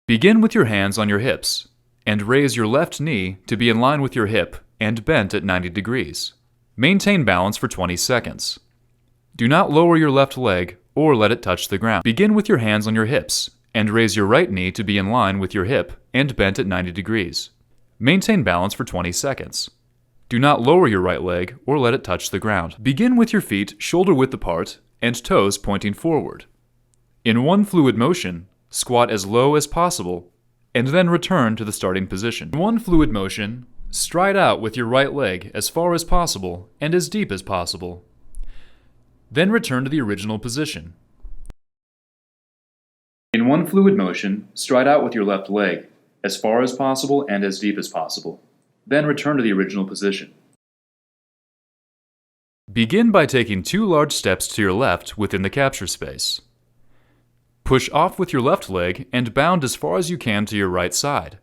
Begin with your hands on your hips and raise your left knee to be in line with your hip and bent at 90 degrees. Maintain balance for 20 seconds. Do not lower your left leg or let it touch the ground. Begin with your hands on your hips and raise your right knee to be in line with your hip and bent at 90 degrees. Maintain balance for 20 seconds. Do not lower your right leg or let it touch the ground. Begin with your feet shoulder width apart and toes pointing forward. In one fluid motion, squat as low as possible and then return to the starting position. In one fluid motion, stride out with your right leg as far as possible and as deep as possible. Then return to the original position. In one fluid motion, stride out with your left leg as far as possible and as deep as possible. Then return to the original position. Begin by taking 2 large steps to your left within the capture space. Push off with your left leg and bound as far as you can to your right side.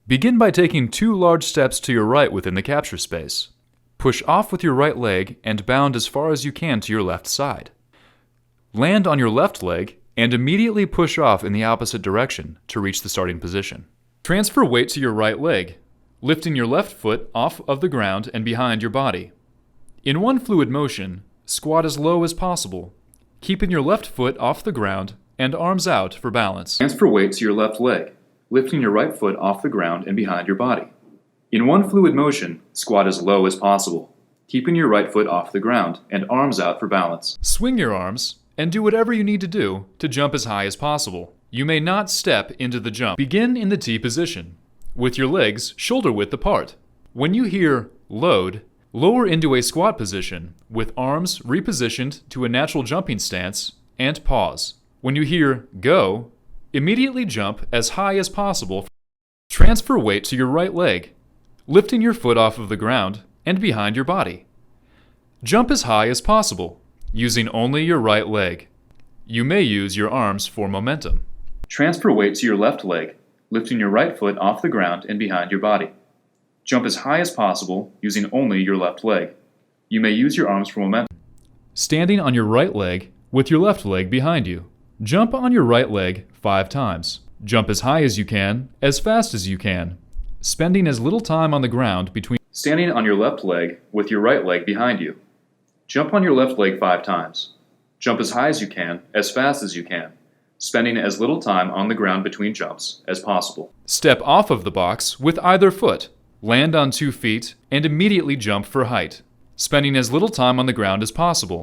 Begin by taking 2 large steps to your right within the capture space. Push off with your right leg and bound as far as you can to your left side. Land on your left leg and immediately push off in the opposite direction to reach the starting position. Transfer weight to your right leg, lifting your left foot off of the ground and behind your body. In one fluid motion, squat as low as possible, keeping your left foot off the ground and arms out for balance. Transfer weight to your left leg, lifting your right foot off the ground and behind your body. In one fluid motion, squat as low as possible, keeping your right foot off the ground and arms out for balance. Swing your arms and do whatever you need to do to jump as high as possible. You may not step into the jump. Begin in the T position, with your legs shoulder width apart. When you hear load, lower into a squat position with arms repositioned to a natural jumping stance and pause. When you hear go, immediately jump as high as possible. Transfer weight to your right leg, lifting your foot off of the ground and behind your body. Jump as high as possible, using only your right leg. You may use your arms for momentum. Transfer weight to your left leg, lifting your right foot off the ground and behind your body. Jump as high as possible, using only your left leg. You may use your arms for momentum. Standing on your right leg with your left leg behind you. Jump on your right leg 5 times. Jump as high as you can, as fast as you can, spending as little time on the ground between. Standing on your left leg with your right leg behind you. Jump on your left leg 5 times. Jump as high as you can, as fast as you can, spending as little time on the ground between jumps as possible. Step off of the box with either foot. Land on 2 feet and immediately jump for height, spending as little time on the ground as possible.